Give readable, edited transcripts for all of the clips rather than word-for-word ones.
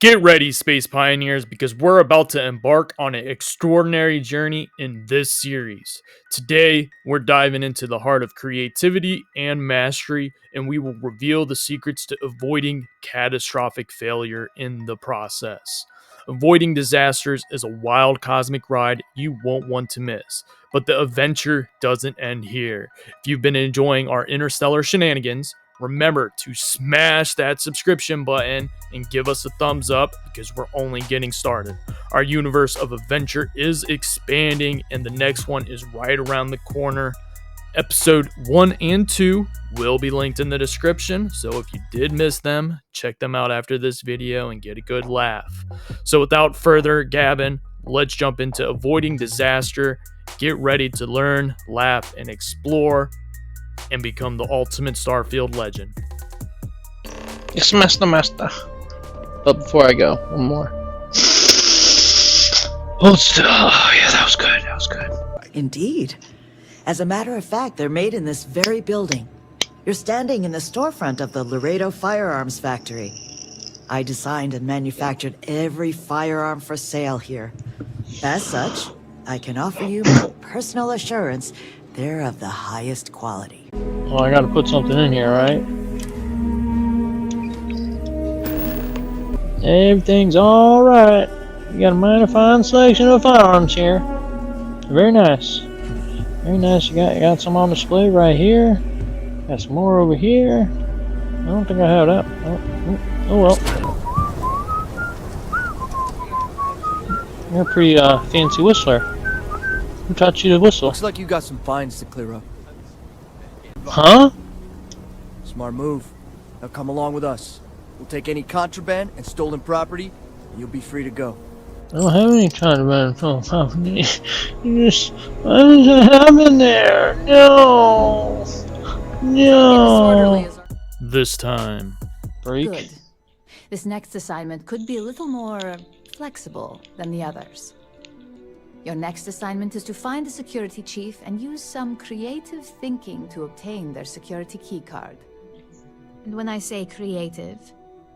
Get ready, Space Pioneers, because we're about to embark on an extraordinary journey in this series. Today, we're diving into the heart of creativity and mastery, and we will reveal the secrets to avoiding catastrophic failure in the process. Avoiding disasters is a wild cosmic ride you won't want to miss, but the adventure doesn't end here. If you've been enjoying our interstellar shenanigans, remember to smash that subscription button and give us a thumbs up because we're only getting started. Our universe of adventure is expanding, and the next one is right around the corner. Episode 1 and 2 will be linked in the description, so if you did miss them, check them out after this video and get a good laugh. So without further gabbing, let's jump into avoiding disaster. Get ready to learn, laugh, and explore, and become the ultimate Starfield legend. Yes, master. But before I go, one more. Hold still. Oh, yeah, that was good. Indeed. As a matter of fact, they're made in this very building. You're standing in the storefront of the Laredo Firearms Factory. I designed and manufactured every firearm for sale here. As such, I can offer you my personal assurance they're of the highest quality. Oh, I gotta put something in here, right? Everything's alright. You got a mighty fine selection of firearms here. Very nice. Very nice. You got some on display right here. Got some more over here. I don't think I have that. Oh well. You're a pretty fancy whistler. Who taught you to whistle? Looks like you got some fines to clear up. Huh? Smart move. Now come along with us. We'll take any contraband and stolen property, and you'll be free to go. I don't have any contraband from property. You just, what does it happen there? No. This time. Freak. Good. This next assignment could be a little more flexible than the others. Your next assignment is to find the security chief and use some creative thinking to obtain their security keycard. And when I say creative,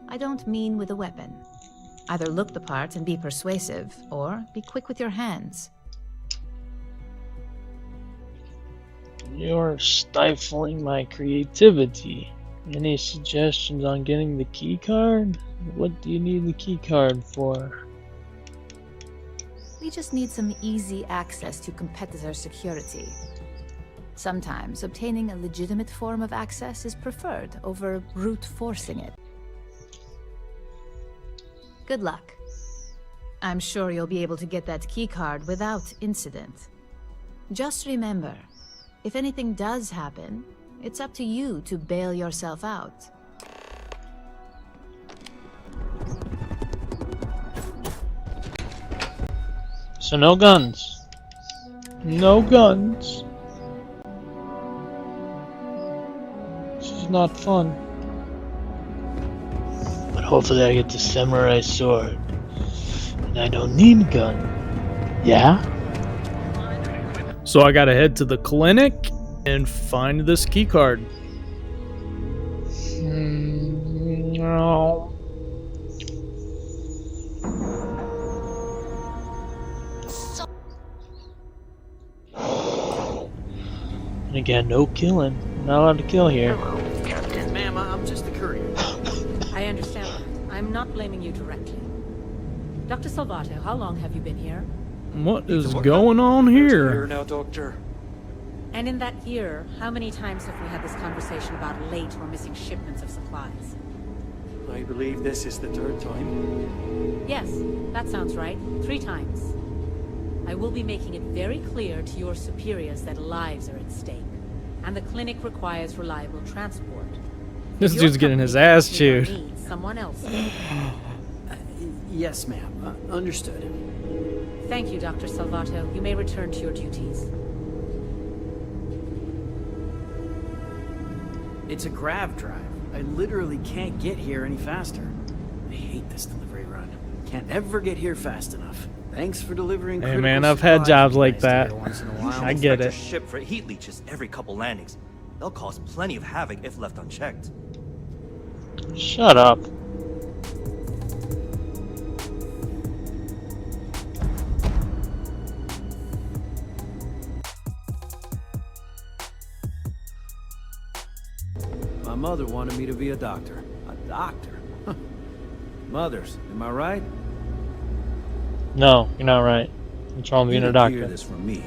I don't mean with a weapon. Either look the part and be persuasive, or be quick with your hands. You're stifling my creativity. Any suggestions on getting the key card? What do you need the key card for? We just need some easy access to competitor security. Sometimes obtaining a legitimate form of access is preferred over brute forcing it. Good luck. I'm sure you'll be able to get that keycard without incident. Just remember, if anything does happen, it's up to you to bail yourself out. So no guns. No guns. This is not fun. But hopefully I get the samurai sword. And I don't need a gun. Yeah? So I gotta head to the clinic and find this key card. No. And again, no killing. Not allowed to kill here. Captain. Ma'am, I'm just a courier. I understand that. I'm not blaming you directly. Dr. Salvato, how long have you been here? What is going on here? Now, Doctor. And in that year, how many times have we had this conversation about late or missing shipments of supplies? I believe this is the third time. Yes, that sounds right. 3 times. I will be making it very clear to your superiors that lives are at stake, and the clinic requires reliable transport. This dude's getting his ass chewed. Someone else. Yes, ma'am. Understood. Thank you, Dr. Salvato. You may return to your duties. It's a grav drive. I literally can't get here any faster. I hate this delivery run. Can't ever get here fast enough. Thanks for delivering. Hey man, I've had jobs like that. I get it. Ship for heat leeches every couple landings. They'll cause plenty of havoc if left unchecked. Shut up. mother wanted me to be a doctor. A doctor? Mothers, am I right? No, you're not right. What's wrong with You being a didn't hear doctor? this from me.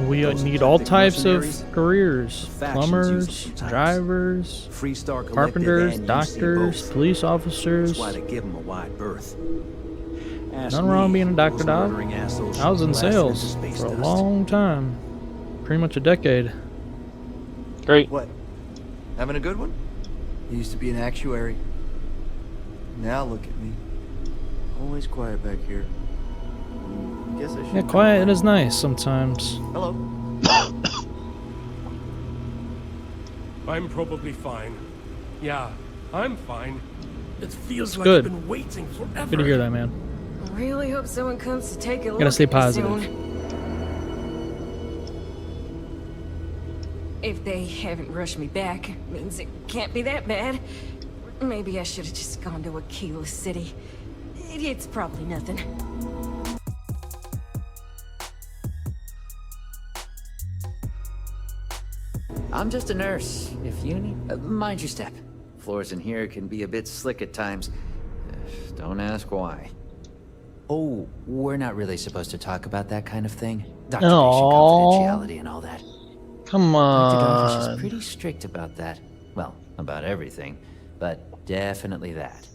We Those need all authentic types of mercenaries, careers: the factions use them plumbers, sometimes. drivers, Freestar Collective carpenters, and UC doctors, both. police That's officers. why they give them a wide berth. Ask Nothing wrong me, being a doctor, those dog. murdering assholes I was in blasted into sales space for a dust. long time, pretty much a decade. Great. What? Having a good one? I used to be an actuary. Now look at me. Always quiet back here. Guess I should. Yeah, quiet is nice sometimes. Hello. I'm probably fine. Yeah, I'm fine. It feels like good. I've been waiting forever. Good to hear that, man. I really hope someone comes to take a look. Gotta stay at me positive. soon. If they haven't rushed me back, means it can't be that bad. Maybe I should have just gone to a keyless city. It's probably nothing. I'm just a nurse. If you need... mind your step. Floors in here can be a bit slick at times. Don't ask why. Oh, we're not really supposed to talk about that kind of thing. Doctor-patient Aww. confidentiality and all that. Come Dr. Darvish is on. pretty strict about that. Well, about everything, but definitely that.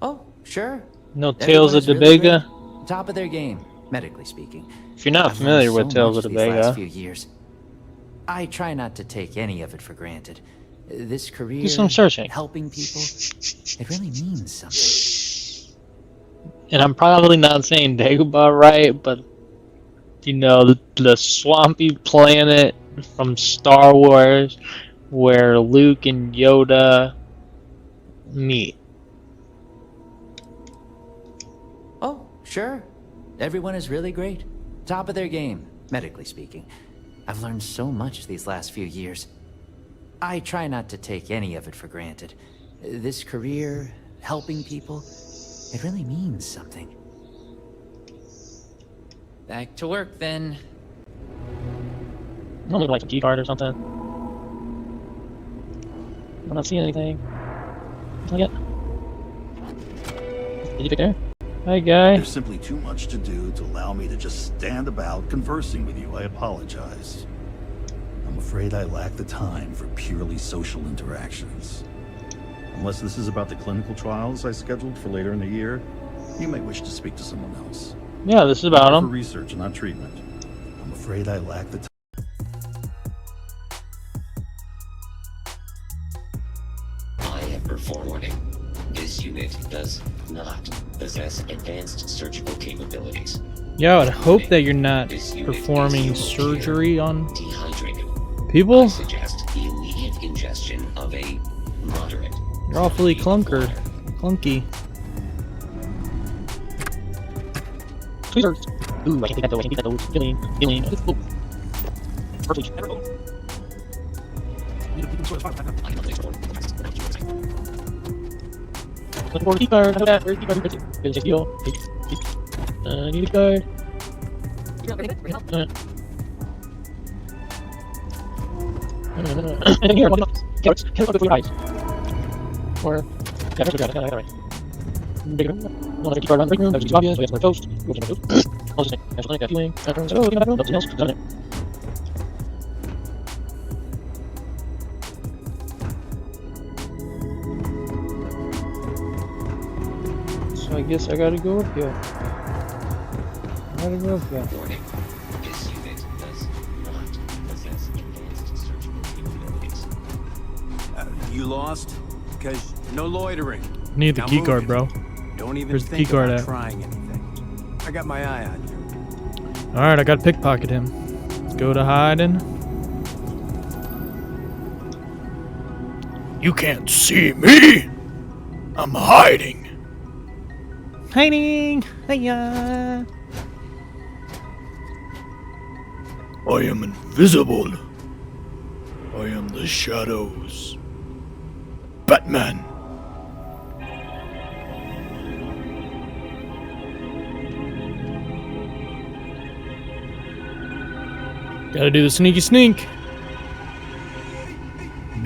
Oh, sure. No Tales of the Everyone is really Vega. great. Top of their game, medically speaking. If you're not I've familiar learned with so Tales much of the these last Vega, few years. I try not to take any of it for granted. This career, do some searching. helping people, it really means something. And I'm probably not saying Dagobah right, but you know, the swampy planet from Star Wars where Luke and Yoda meet. Oh, sure. Everyone is really great. Top of their game, medically speaking. I've learned so much these last few years. I try not to take any of it for granted. This career, helping people, it really means something. Back to work then. I don't look like a key card or something. I'm not seeing anything. Not yet. Did you pick there? Hi, guy. There's simply too much to do to allow me to just stand about conversing with you. I apologize. I'm afraid I lack the time for purely social interactions. Unless this is about the clinical trials I scheduled for later in the year, you may wish to speak to someone else. Yeah, this is about For him. research, not treatment. I'm afraid I lack the time. I have her forewarning. This unit does not possess advanced surgical capabilities. Yeah, I would hope that you're not This unit performing is surgery on dehydrated. people. I suggest immediate ingestion of a moderate. You're awfully clunky. Tweezers. Ooh, I can take that though. I can take that though. Healing. Healing. Oh. Perfect. Looking for a key card. How about that? Where's the key card? Where's the deal? I need a card. I think here, carrots. Carrots are good for your eyes. Or, yeah, carrots are good. I got it right. Bigger. One other key card around the break room. That was too obvious. So we have some toast. Go to my toast. Close this thing. National Clinic, healing. Bathrooms. Oh, bathroom. Nothing else. Nothing there. So I guess I gotta go up here. I gotta go up here. Warning. This unit does not possess advanced surgical capabilities. You lost? Because no loitering. Need the Now key move card, it. bro. Don't even Where's the think key card about at? trying anything. I got my eye on you. All right, I gotta pickpocket him. Let's go to hiding. You can't see me. I'm hiding. Hiding. Hiya. I am invisible. I am the shadows. Batman. Gotta do the sneaky sneak.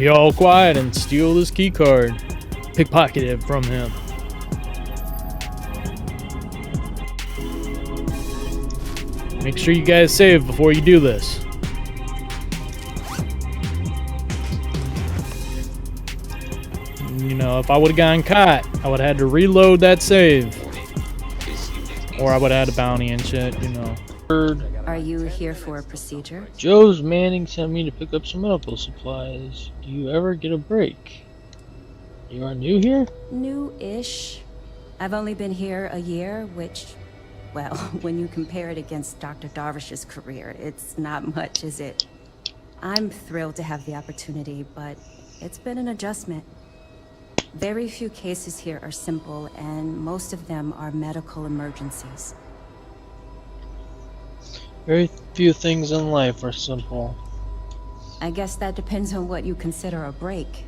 Be all quiet and steal this key card. Pickpocket it from him. Make sure you guys save before you do this. You know, if I would have gotten caught, I would have had to reload that save. Or I would have had a bounty and shit, you know. Are you here for a procedure? Joe's Manning sent me to pick up some medical supplies. Do you ever get a break? You are new here? New-ish. I've only been here a year, which, well, when you compare it against Dr. Darvish's career, it's not much, is it? I'm thrilled to have the opportunity, but it's been an adjustment. Very few cases here are simple, and most of them are medical emergencies. Very few things in life are simple. I guess that depends on what you consider a break.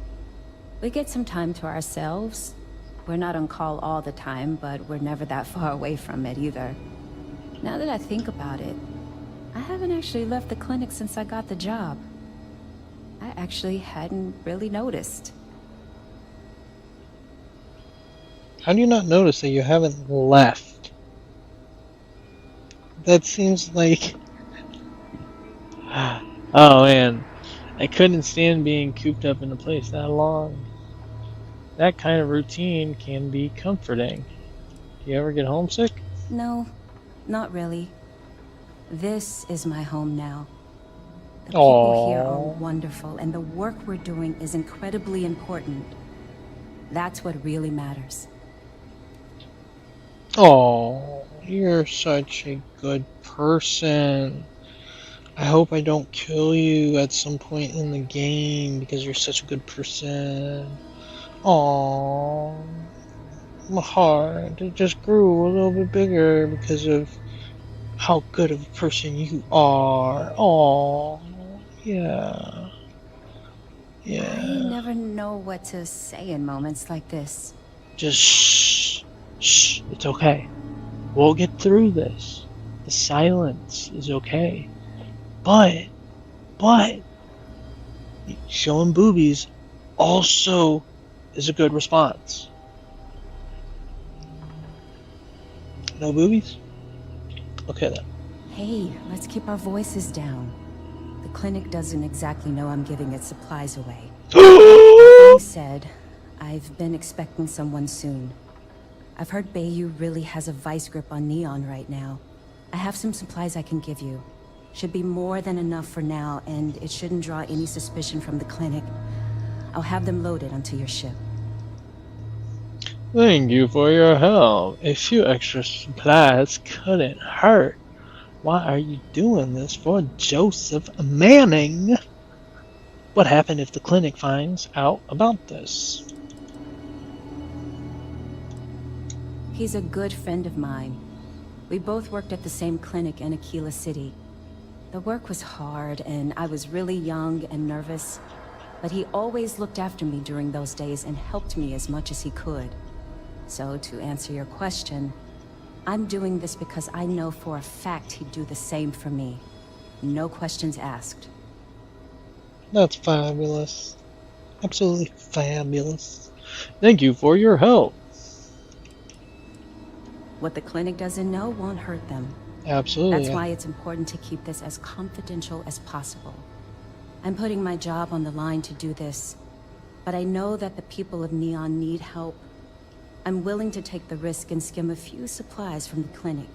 We get some time to ourselves. We're not on call all the time, but we're never that far away from it either. Now that I think about it, I haven't actually left the clinic since I got the job. I actually hadn't really noticed. How do you not notice that you haven't left? That seems like... Oh man, I couldn't stand being cooped up in a place that long. That kind of routine can be comforting. Do you ever get homesick? No, not really. This is my home now. The Aww. people here are wonderful, and the work we're doing is incredibly important. That's what really matters. Oh, you're such a good person. I hope I don't kill you at some point in the game because you're such a good person. Oh, my heart, it just grew a little bit bigger because of how good of a person you are. Oh, yeah. Yeah. I never know what to say in moments like this. Just shh. Shh, it's okay. We'll get through this. The silence is okay. But, showing boobies also is a good response. No boobies? Okay then. Hey, let's keep our voices down. The clinic doesn't exactly know I'm giving its supplies away. That being said, I've been expecting someone soon. I've heard Bayou really has a vice grip on Neon right now. I have some supplies I can give you. Should be more than enough for now, and it shouldn't draw any suspicion from the clinic. I'll have them loaded onto your ship. Thank you for your help. A few extra supplies couldn't hurt. Why are you doing this for Joseph Manning? What happened if the clinic finds out about this? He's a good friend of mine. We both worked at the same clinic in Aquila City. The work was hard, and I was really young and nervous, but he always looked after me during those days and helped me as much as he could. So, to answer your question, I'm doing this because I know for a fact he'd do the same for me. No questions asked. That's fabulous. Absolutely fabulous. Thank you for your help. What the clinic doesn't know won't hurt them. Absolutely. That's why it's important to keep this as confidential as possible. I'm putting my job on the line to do this, but I know that the people of Neon need help. I'm willing to take the risk and skim a few supplies from the clinic.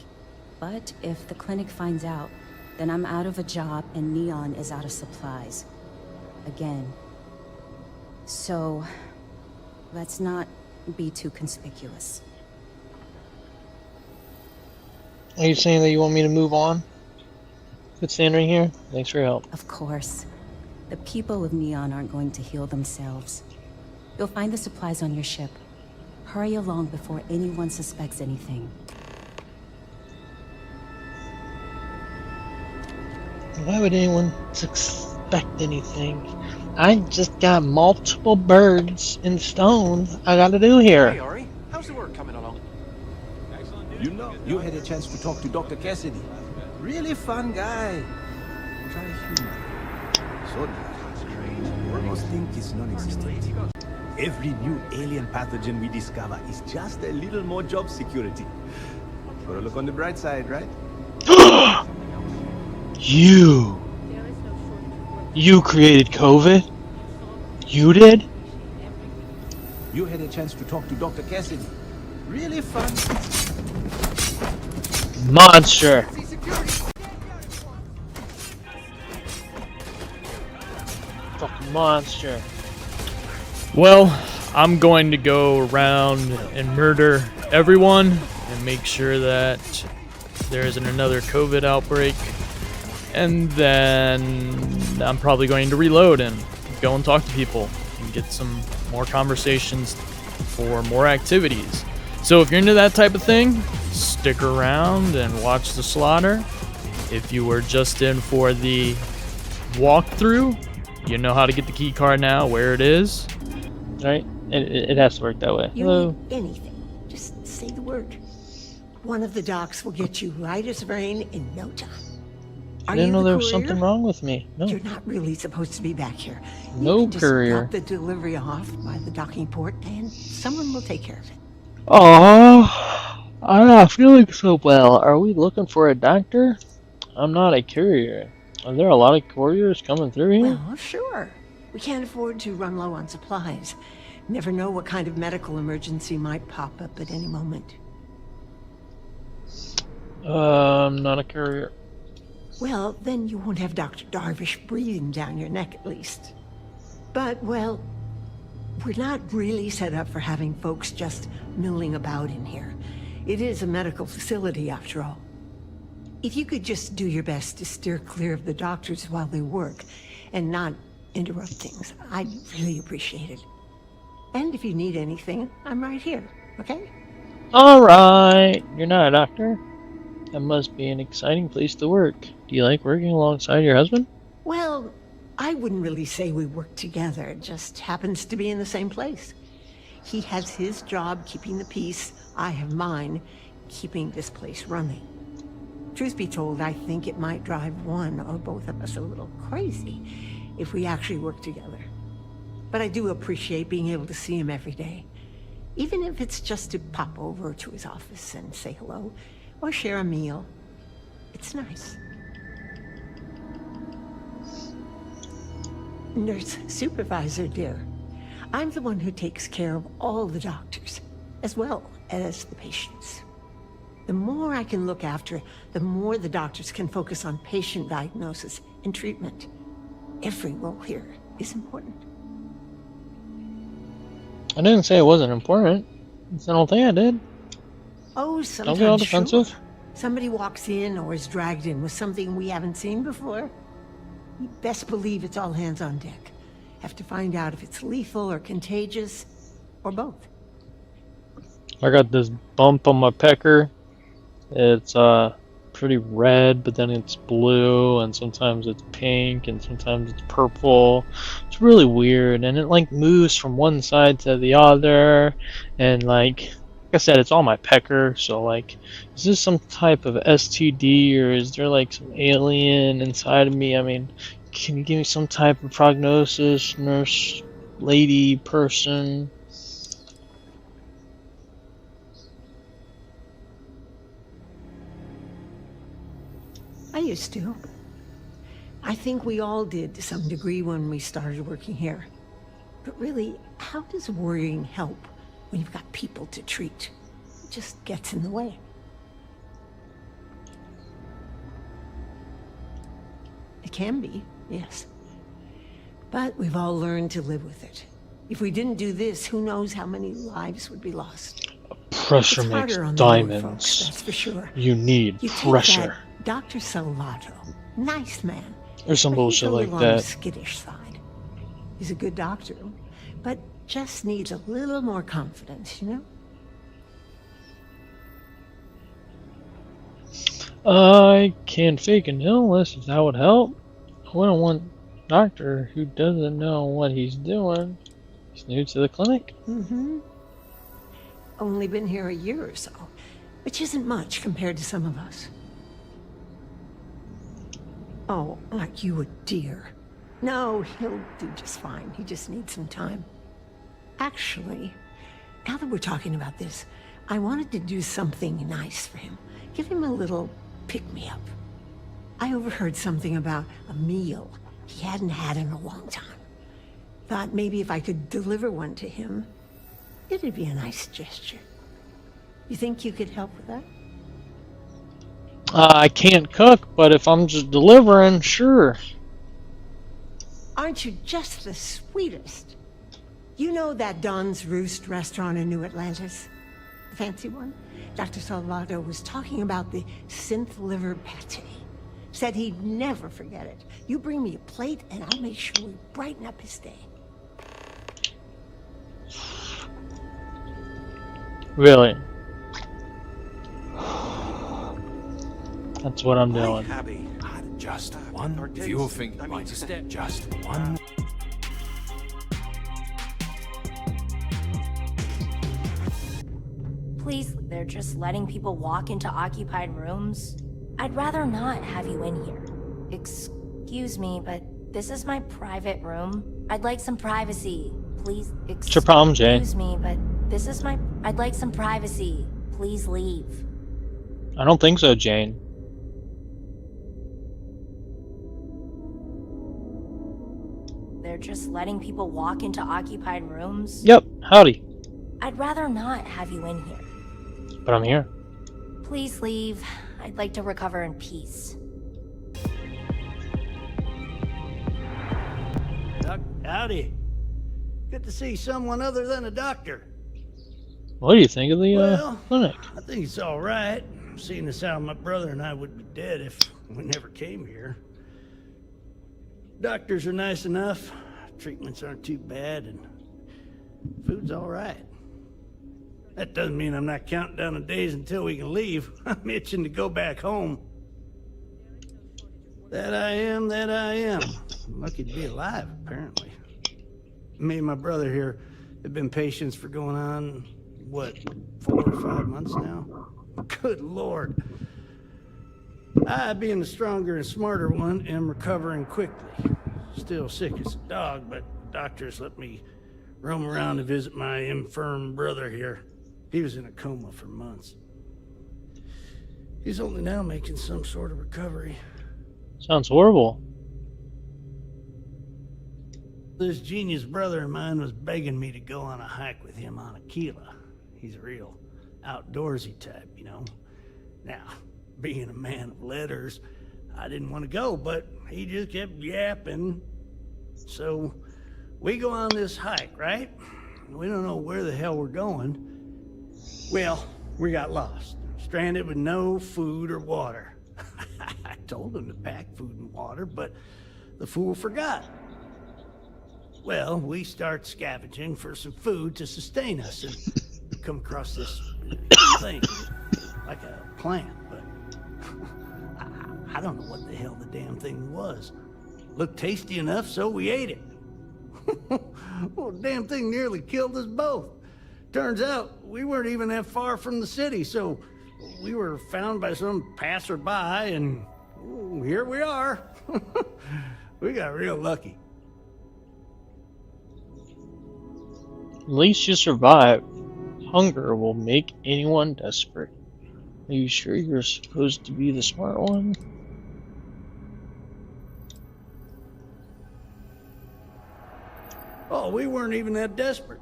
But if the clinic finds out, then I'm out of a job and Neon is out of supplies. Again. So, let's not be too conspicuous. Are you saying that you want me to move on? Quit standing here? Thanks for your help. Of course. The people of Neon aren't going to heal themselves. You'll find the supplies on your ship. Hurry along before anyone suspects anything. Why would anyone suspect anything? I just got multiple birds in stone I gotta do here. Hey, Ari, how's the work coming along? You know, you had a chance to talk to Dr. Cassidy. Really fun guy. Try humor. So strange Most think is non-existent. Every new alien pathogen we discover is just a little more job security. Gotta look on the bright side, right? You created COVID? You did? You had a chance to talk to Dr. Cassidy. Really fun. Monster. Fucking monster. Well, I'm going to go around and murder everyone and make sure that there isn't another COVID outbreak. And then I'm probably going to reload and go and talk to people and get some more conversations for more activities. So if you're into that type of thing, stick around and watch the slaughter. If you were just in for the walkthrough, you know how to get the key card now, where it is. Right? It has to work that way. You Hello? need anything, just say the word. One of the docs will get you right as rain in no time. I didn't know there was something wrong with me. No. You're not really supposed to be back here. No You can just courier. drop the delivery off by the docking port, and someone will take care of it. Oh, I'm not feeling so well. Are we looking for a doctor? I'm not a courier. Are there a lot of couriers coming through here? Well, sure. We can't afford to run low on supplies. Never know what kind of medical emergency might pop up at any moment. I'm not a courier. Well, then you won't have Dr. Darvish breathing down your neck at least. But, well, we're not really set up for having folks just milling about in here. It is a medical facility, after all. If you could just do your best to steer clear of the doctors while they work, and not interrupt things, I'd really appreciate it. And if you need anything, I'm right here, okay? Alright, you're not a doctor? That must be an exciting place to work. Do you like working alongside your husband? Well, I wouldn't really say we work together. It just happens to be in the same place. He has his job keeping the peace. I have mine keeping this place running. Truth be told, I think it might drive one or both of us a little crazy if we actually work together. But I do appreciate being able to see him every day. Even if it's just to pop over to his office and say hello, or share a meal. It's nice. Nurse supervisor, dear. I'm the one who takes care of all the doctors, as well as the patients. The more I can look after, the more the doctors can focus on patient diagnosis and treatment. Every role here is important. I didn't say it wasn't important. I don't think I did. Oh, Don't get all sometimes defensive. sure. Somebody walks in or is dragged in with something we haven't seen before. You best believe it's all hands on deck. Have to find out if it's lethal or contagious, or both. I got this bump on my pecker. It's pretty red, but then it's blue, and sometimes it's pink, and sometimes it's purple. It's really weird, and it like moves from one side to the other, and like I said, it's on my pecker, so like, is this some type of STD, or is there like some alien inside of me? I mean, can you give me some type of prognosis, nurse, lady, person? I used to. I think we all did to some degree when we started working here. But really, how does worrying help when you've got people to treat? It just gets in the way. It can be, yes. But we've all learned to live with it. If we didn't do this, who knows how many lives would be lost. Pressure It's makes harder on the newer diamonds. folks, that's for sure. You need You take pressure. that Dr. Salato, nice man. Or some but he's bullshit a like little on the that. skittish side. He's a good doctor, but just needs a little more confidence, you know? I can fake an illness if that would help. I wouldn't want a doctor who doesn't know what he's doing. He's new to the clinic. Mm-hmm. Only been here a year or so, which isn't much compared to some of us. Oh, aren't you a dear? No, he'll do just fine. He just needs some time. Actually, now that we're talking about this, I wanted to do something nice for him. Give him a little pick-me-up. I overheard something about a meal he hadn't had in a long time. Thought maybe if I could deliver one to him, it'd be a nice gesture. You think you could help with that? I can't cook, but if I'm just delivering, sure. Aren't you just the sweetest? You know that Don's Roost restaurant in New Atlantis? The fancy one? Dr. Salvato was talking about the synth liver pate. Said he'd never forget it. You bring me a plate and I'll make sure we brighten up his day. Really? That's what I'm doing. Just one few finger points. Just one. Please, they're just letting people walk into occupied rooms. I'd rather not have you in here. Excuse me, but this is my private room. I'd like some privacy. Please, What's your problem, Jay? excuse me, but this is my... I'd like some privacy. Please leave. I don't think so, Jane. They're just letting people walk into occupied rooms. Yep, howdy. I'd rather not have you in here. But I'm here. Please leave. I'd like to recover in peace. Doc, howdy. Good to see someone other than a doctor. What do you think of the clinic? I think it's all right. Seeing as how my brother and I would be dead if we never came here. Doctors are nice enough. Treatments aren't too bad, and food's all right. That doesn't mean I'm not counting down the days until we can leave. I'm itching to go back home. That I am, that I am. I'm lucky to be alive, apparently. Me and my brother here have been patients for going on, what, 4 or 5 months now? Good Lord. I, being the stronger and smarter one, am recovering quickly. Still sick as a dog, but doctors let me roam around to visit my infirm brother here. He was in a coma for months. He's only now making some sort of recovery. Sounds horrible. This genius brother of mine was begging me to go on a hike with him on Aquila. He's a real outdoorsy type, you know. Now, being a man of letters, I didn't want to go, but he just kept yapping. So, we go on this hike, right? We don't know where the hell we're going. Well, we got lost, stranded with no food or water. I told him to pack food and water, but the fool forgot. Well, we start scavenging for some food to sustain us and come across this thing, like a plant, but I don't know what the hell the damn thing was. Looked tasty enough, so we ate it. Well, the damn thing nearly killed us both. Turns out, we weren't even that far from the city, so we were found by some passerby, and here we are. We got real lucky. At least you survived. Hunger will make anyone desperate. Are you sure you're supposed to be the smart one? Oh, we weren't even that desperate.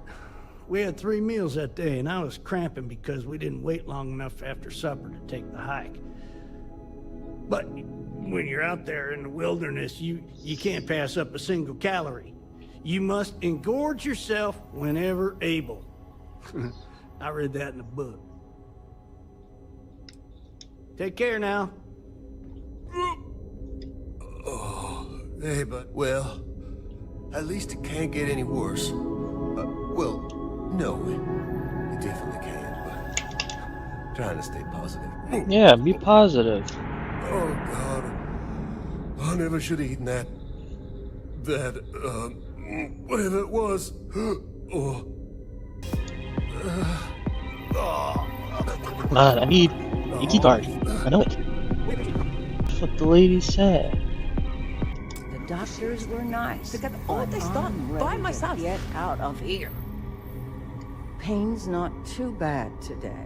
We had 3 meals that day, and I was cramping because we didn't wait long enough after supper to take the hike. But when you're out there in the wilderness, you can't pass up a single calorie. You must engorge yourself whenever able. I read that in a book. Take care now. Oh, hey, but, well, at least it can't get any worse. Well, no, it definitely can, but trying to stay positive. Yeah, be positive. Oh, God. I never should have eaten that, whatever it was. Oh. Come on, I need a key card. I know it. That's what the lady said. doctors were nice. To get all this done by myself. Get out of here. Pain's not too bad today.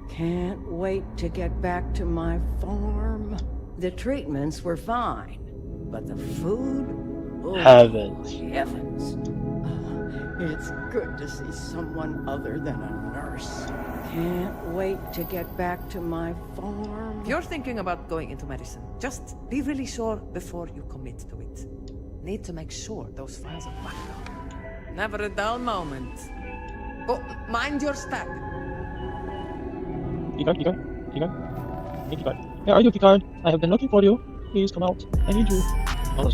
Can't wait to get back to my farm. The treatments were fine, but the food? Oh, Heavens. Heavens. It's good to see someone other than a nurse. Can't wait to get back to my farm. If you're thinking about going into medicine, just be really sure before you commit to it. Need to make sure those files are backed up. Never a dull moment. Oh, mind your step. Picard, Hey, Picard. Where are you, Picard? I have been looking for you. Please come out. I need you. Oh, what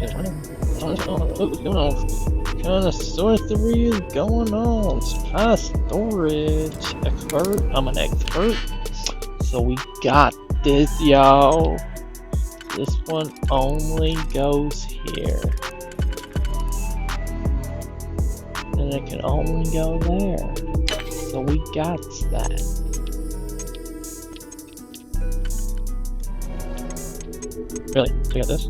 kind of sorcery is going on? Supply storage. Expert. I'm an expert. So we got this, y'all. This one only goes here. And it can only go there. So we got that. Really? So you got this?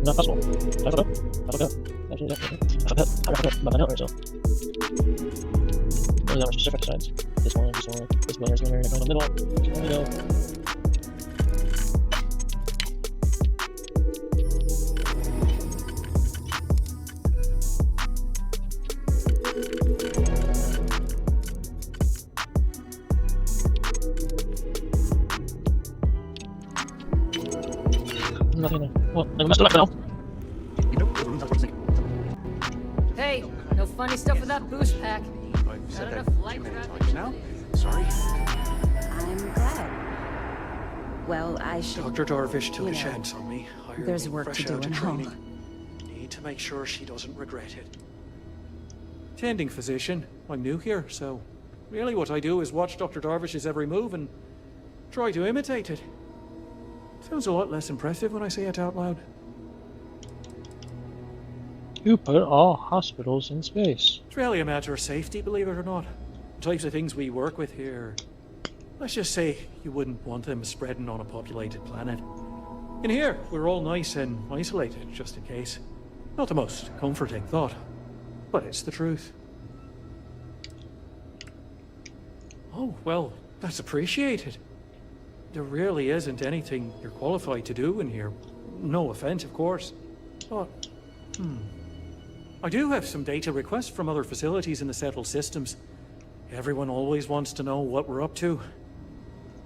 Not possible. That's okay. That's okay. But I know so. There's that much specific sides. This one, this one, this one, going in the middle. There we go. Nothing there. Well, I messed it up now. Hey, no funny stuff with that boost pack. I've said Not that enough light too many traffic. times now. Sorry. I'm glad. Well, I should... Dr. Darvish took you a know, chance on me. Hired there's me work fresh to do out of at training. home. Need to make sure she doesn't regret it. Tending physician. I'm new here, so really what I do is watch Dr. Darvish's every move and try to imitate it. Sounds a lot less impressive when I say it out loud. You put all hospitals in space. It's really a matter of safety, believe it or not. The types of things we work with here. Let's just say you wouldn't want them spreading on a populated planet. In here, we're all nice and isolated, just in case. Not the most comforting thought, but it's the truth. Oh, well, that's appreciated. There really isn't anything you're qualified to do in here. No offense, of course. But, I do have some data requests from other facilities in the settled systems. Everyone always wants to know what we're up to.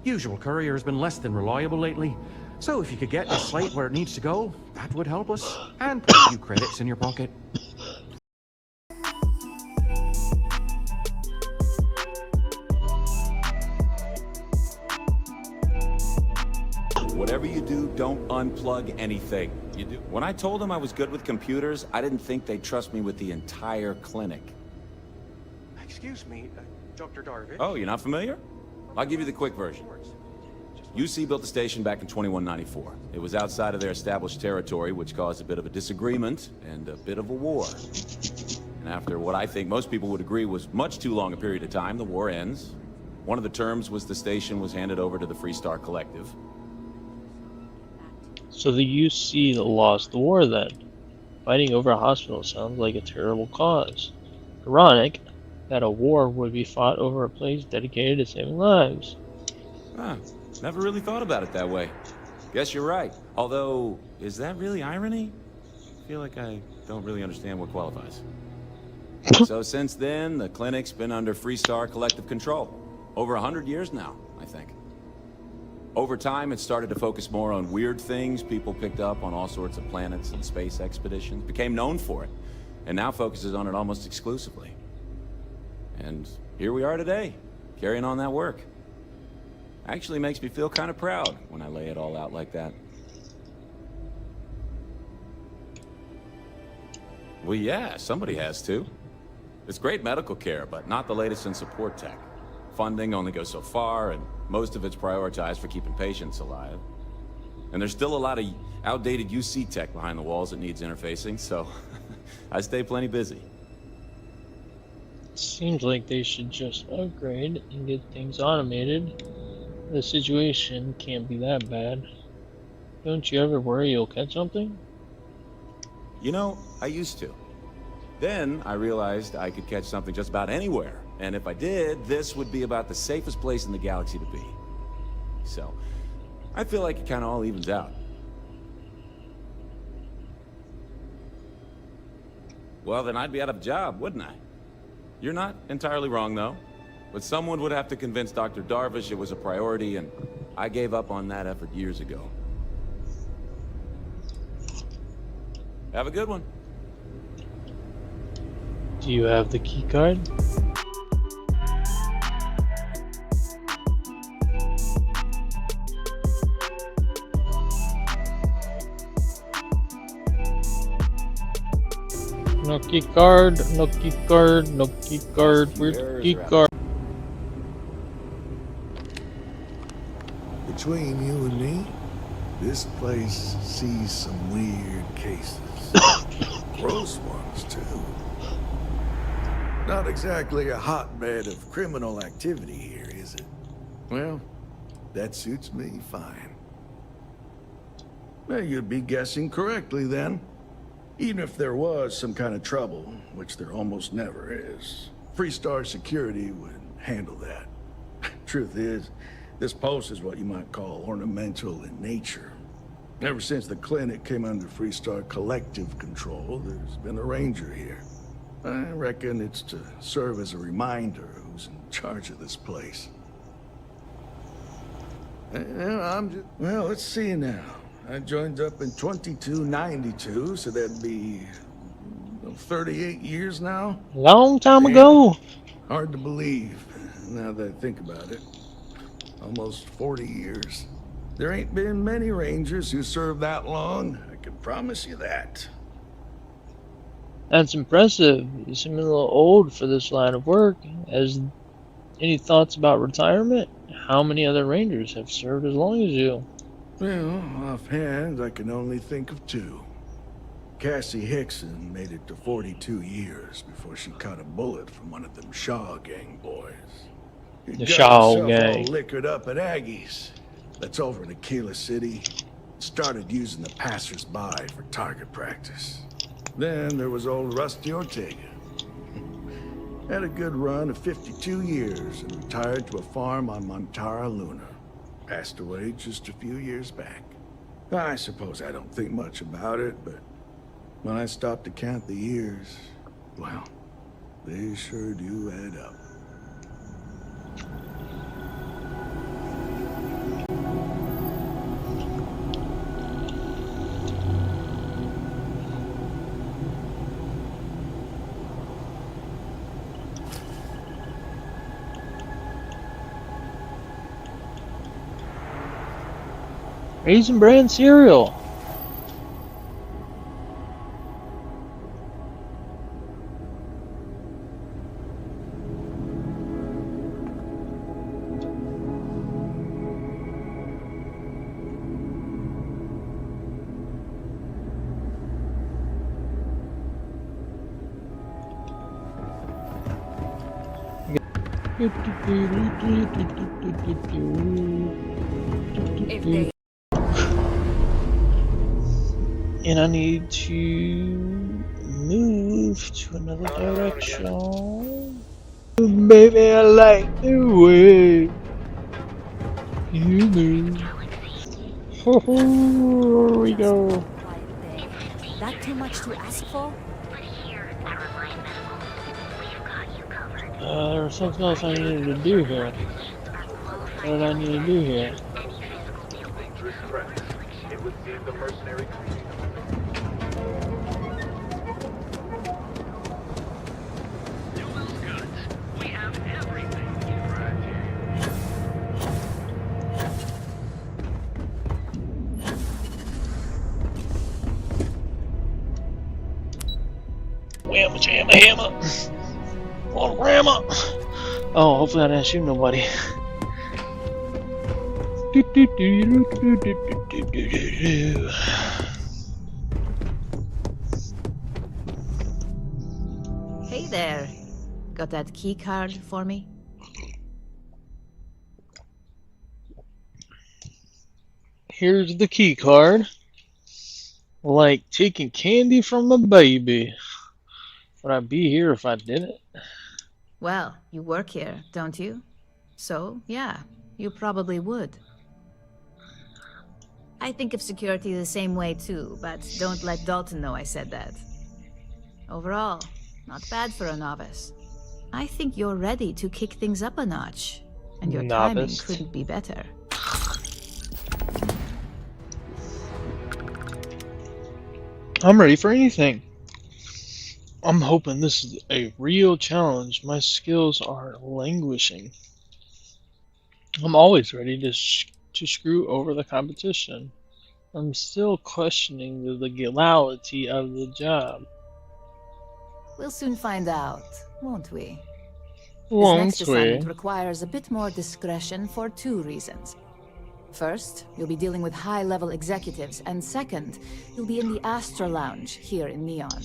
Usual courier has been less than reliable lately. So if you could get the slate where it needs to go, that would help us. And put a few credits in your pocket. Whatever you do, don't unplug anything. You do. When I told them I was good with computers, I didn't think they'd trust me with the entire clinic. Excuse me, Dr. Darvish. Oh, you're not familiar? I'll give you the quick version. UC built the station back in 2194. It was outside of their established territory, which caused a bit of a disagreement and a bit of a war. And after what I think most people would agree was much too long a period of time, the war ends. One of the terms was the station was handed over to the Freestar Collective. So the UC lost the war then. Fighting over a hospital sounds like a terrible cause. Ironic that a war would be fought over a place dedicated to saving lives. Huh. Never really thought about it that way. Guess you're right. Although, is that really irony? I feel like I don't really understand what qualifies. So since then, the clinic's been under Freestar Collective control. Over 100 years now, I think. Over time, it started to focus more on weird things people picked up on all sorts of planets and space expeditions, became known for it, and now focuses on it almost exclusively. And here we are today, carrying on that work. Actually makes me feel kind of proud when I lay it all out like that. Well, yeah, somebody has to. It's great medical care, but not the latest in support tech. Funding only goes so far, and most of it's prioritized for keeping patients alive. And there's still a lot of outdated UC tech behind the walls that needs interfacing, so I stay plenty busy. Seems like they should just upgrade and get things automated. The situation can't be that bad. Don't you ever worry you'll catch something? You know, I used to. Then I realized I could catch something just about anywhere. And if I did, this would be about the safest place in the galaxy to be. So, I feel like it kind of all evens out. Well, then I'd be out of a job, wouldn't I? You're not entirely wrong, though. But someone would have to convince Dr. Darvish it was a priority, and I gave up on that effort years ago. Have a good one. Do you have the key card? No key card, no key card, no key card. Where's the key card? Between you and me, this place sees some weird cases. Gross ones, too. Not exactly a hotbed of criminal activity here, is it? Well, that suits me fine. Well, you'd be guessing correctly then. Even if there was some kind of trouble, which there almost never is, Freestar Security would handle that. Truth is, this post is what you might call ornamental in nature. Ever since the clinic came under Freestar collective control, there's been a ranger here. I reckon it's to serve as a reminder who's in charge of this place. Well, let's see now. I joined up in 2292, so that'd be 38 years now. Long time ago. Hard to believe, now that I think about it. Almost 40 years. There ain't been many Rangers who served that long, I can promise you that. That's impressive. You seem a little old for this line of work. Has any thoughts about retirement? How many other Rangers have served as long as you? Well, offhand, I can only think of two. Cassie Hickson made it to 42 years before she caught a bullet from one of them Shaw gang boys. The Shaw gang. All liquored up at Aggie's. That's over in Aquila City. Started using the passers-by for target practice. Then there was old Rusty Ortega. Had a good run of 52 years and retired to a farm on Montara Luna. Passed away just a few years back. I suppose I don't think much about it, but when I stop to count the years, well, they sure do add up. Raisin Bran cereal. If they And I need to move to another direction. Baby, I like the way you move. Here we go. That too much to ask for? There was something else I needed to do here. What did I need to do here? Whamma jamma hammer! Oh, grandma! Oh, hopefully I didn't shoot nobody. Hey there. Got that key card for me? Here's the key card. Like taking candy from a baby. Would I be here if I didn't? Well, you work here, don't you? So, yeah, you probably would. I think of security the same way too, but don't let Dalton know I said that. Overall, not bad for a novice. I think you're ready to kick things up a notch, and your timing couldn't be better. I'm ready for anything. I'm hoping this is a real challenge. My skills are languishing. I'm always ready to screw over the competition. I'm still questioning the legality of the job. We'll soon find out, won't we? Won't this next assignment we? requires a bit more discretion for 2 reasons. First, you'll be dealing with high-level executives, and second, you'll be in the Astra Lounge here in Neon.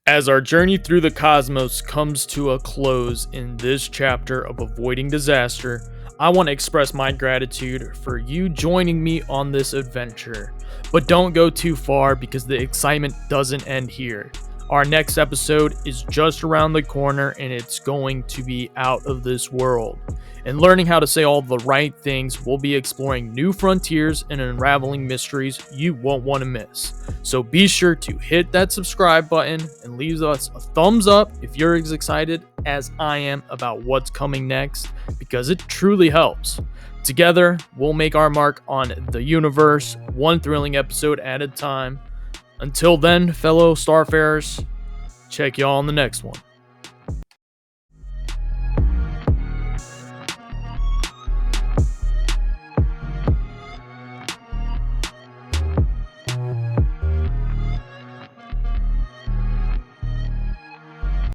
As our journey through the cosmos comes to a close in this chapter of Avoiding Disaster, I want to express my gratitude for you joining me on this adventure. But don't go too far because the excitement doesn't end here. Our next episode is just around the corner and it's going to be out of this world. And learning how to say all the right things, we'll be exploring new frontiers and unraveling mysteries you won't want to miss. So be sure to hit that subscribe button and leave us a thumbs up if you're as excited as I am about what's coming next, because it truly helps. Together, we'll make our mark on the universe, one thrilling episode at a time. Until then, fellow Starfarers, check y'all on the next one.